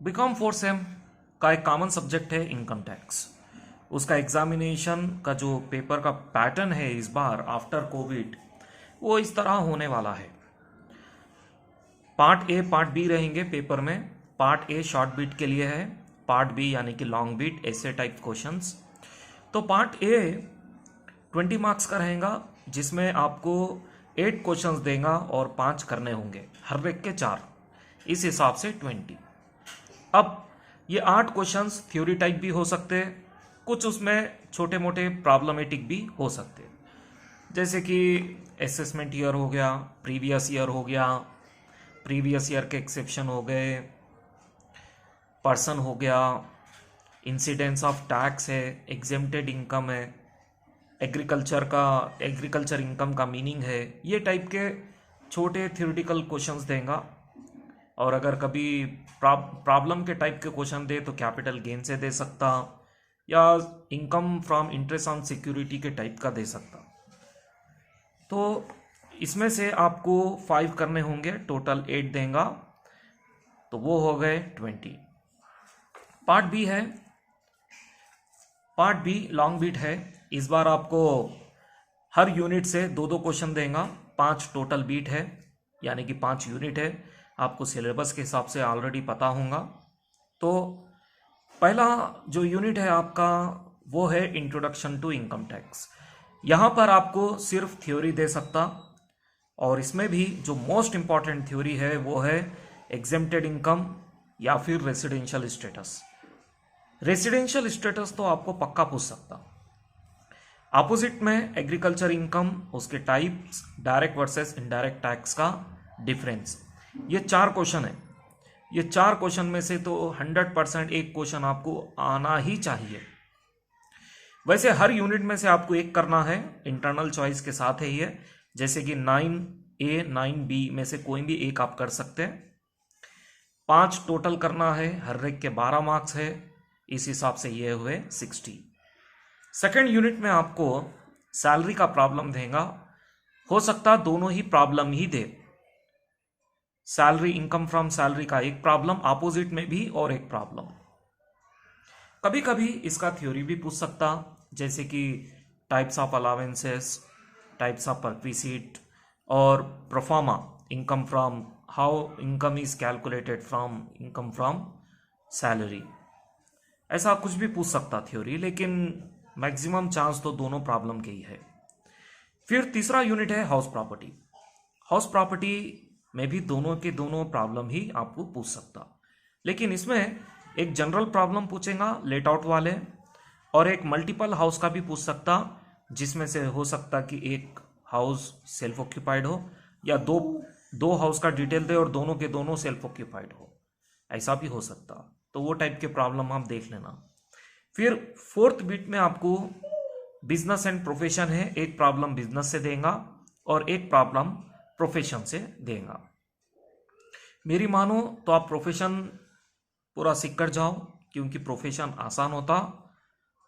BCom 4 same का एक common subject है इनकम टैक्स। उसका एग्जामिनेशन का जो पेपर का पैटर्न है इस बार आफ्टर कोविड वो इस तरह होने वाला है। पार्ट ए पार्ट बी रहेंगे पेपर में। पार्ट ए शॉर्ट बीट के लिए है, पार्ट बी यानी कि लॉन्ग बीट ऐसे टाइप क्वेश्चंस। तो पार्ट ए 20 मार्क्स का रहेगा जिसमें आपको 8 क्वेश्चंस देगा और 5 करने होंगे, हर एक के 4, इस हिसाब से 20। अब ये 8 क्वेश्चंस थ्योरी टाइप भी हो सकते हैं, कुछ उसमें छोटे मोटे प्रॉब्लमेटिक भी हो सकते हैं, जैसे कि असेसमेंट ईयर हो गया, प्रीवियस ईयर हो गया, प्रीवियस ईयर के एक्सेप्शन हो गए, पर्सन हो गया, इंसिडेंस ऑफ टैक्स है, एग्जेम्प्टेड इनकम है, एग्रीकल्चर इनकम का मीनिंग है, ये टाइप के छोटे थ्योरेटिकल क्वेश्चंस देगा। और अगर कभी प्रॉब्लम के टाइप के क्वेश्चन दे तो कैपिटल गेन से दे सकता, या income from interest on security के टाइप का दे सकता। तो इसमें से आपको 5 करने होंगे, टोटल 8 देगा, तो वो हो गए 20। पार्ट बी है, पार्ट बी लॉन्ग बीट है। इस बार आपको हर यूनिट से 2-2 क्वेश्चन देगा, 5 टोटल बीट है यानी कि 5 यूनिट है। आपको सिलेबस के हिसाब से ऑलरेडी पता होगा। तो पहला जो यूनिट है आपका वो है इंट्रोडक्शन टू इनकम टैक्स। यहाँ पर आपको सिर्फ थ्योरी दे सकता, और इसमें भी जो मोस्ट इंपॉर्टेंट थ्योरी है वो है एग्जेम्प्टेड इनकम या फिर रेसिडेंशियल स्टेटस। रेसिडेंशियल स्टेटस तो आपको पक्का पूछ सकता। अपोजिट में एग्रीकल्चर इनकम, उसके types, direct versus indirect tax का डिफरेंस, ये 4 क्वेश्चन है। ये 4 क्वेश्चन में से तो 100% एक क्वेश्चन आपको आना ही चाहिए। वैसे हर यूनिट में से आपको एक करना है, इंटरनल चॉइस के साथ है ये, जैसे कि 9A 9B में से कोई भी एक आप कर सकते हैं। 5 टोटल करना है, हर एक के 12 मार्क्स है, इस हिसाब से ये हुए 60। सेकेंड यूनिट में आपको सैलरी का प्रॉब्लम देगा, हो सकता दोनों ही प्रॉब्लम ही दे, सैलरी, इनकम फ्रॉम सैलरी का एक प्रॉब्लम, अपोजिट में भी और एक प्रॉब्लम। कभी कभी इसका थ्योरी भी पूछ सकता, जैसे कि types of allowances, types of perquisite और proforma income from, how income is calculated from income from salary, ऐसा कुछ भी पूछ सकता थ्योरी, लेकिन मैक्सिमम चांस तो दोनों प्रॉब्लम के ही है। फिर तीसरा यूनिट है हाउस प्रॉपर्टी। हाउस प्रॉपर्टी में भी दोनों के दोनों प्रॉब्लम ही आपको पूछ सकता, लेकिन इसमें एक जनरल प्रॉब्लम पूछेगा लेट आउट वाले, और एक मल्टीपल हाउस का भी पूछ सकता, जिसमें से हो सकता कि एक हाउस सेल्फ ऑक्यूपाइड हो, या दो हाउस का डिटेल दे और दोनों के दोनों सेल्फ ऑक्यूपाइड हो, ऐसा भी हो सकता। तो वो टाइप के प्रॉब्लम आप देख लेना। फिर फोर्थ बीट में आपको बिजनेस एंड प्रोफेशन है, एक प्रॉब्लम बिजनेस से देगा और एक प्रॉब्लम प्रोफेशन से देगा। मेरी मानो तो आप प्रोफेशन पूरा सीख कर जाओ, क्योंकि प्रोफेशन आसान होता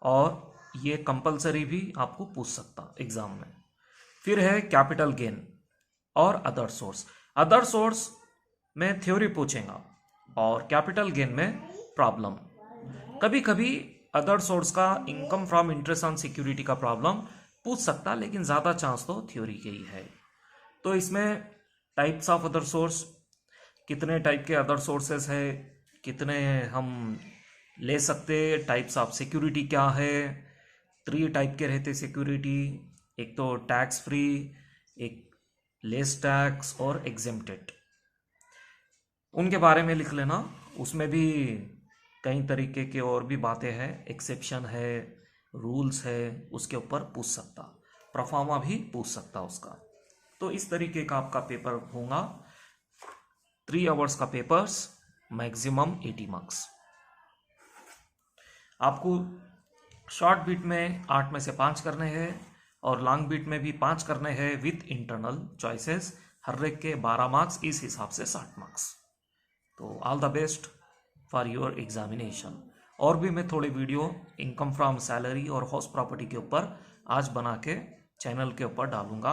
और ये कंपलसरी भी आपको पूछ सकता एग्जाम में। फिर है कैपिटल गेन और अदर सोर्स। अदर सोर्स में थ्योरी पूछेगा और कैपिटल गेन में प्रॉब्लम। कभी कभी अदर सोर्स का income from interest on security का प्रॉब्लम पूछ सकता, लेकिन ज़्यादा चांस तो थ्योरी के ही है। तो इसमें टाइप्स ऑफ अदर सोर्स, कितने टाइप के अदर सोर्सेस है, कितने हम ले सकते, टाइप्स ऑफ सिक्योरिटी क्या है, 3 टाइप के रहते सिक्योरिटी, एक तो टैक्स फ्री, एक लेस टैक्स और एग्जेम्प्टेड, उनके बारे में लिख लेना। उसमें भी कई तरीके के और भी बातें हैं, एक्सेप्शन है, रूल्स है, उसके ऊपर पूछ सकता, प्रोफार्मा भी पूछ सकता उसका। तो इस तरीके का आपका पेपर होगा, 3 आवर्स का पेपर्स, मैक्सिमम 80 मार्क्स। आपको शॉर्ट बीट में 8 में से 5 करने हैं और लॉन्ग बीट में भी 5 करने हैं विथ इंटरनल चॉइसेस, हर एक के 12 मार्क्स, इस हिसाब से 60 मार्क्स। तो all the best for your examination. और भी मैं थोड़े वीडियो इनकम फ्रॉम सैलरी और हाउस प्रॉपर्टी के ऊपर आज बना के चैनल के ऊपर डालूंगा,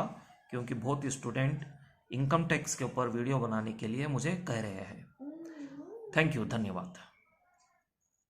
क्योंकि बहुत स्टूडेंट इनकम टैक्स के ऊपर वीडियो बनाने के लिए मुझे कह रहे हैं। थैंक यू, धन्यवाद।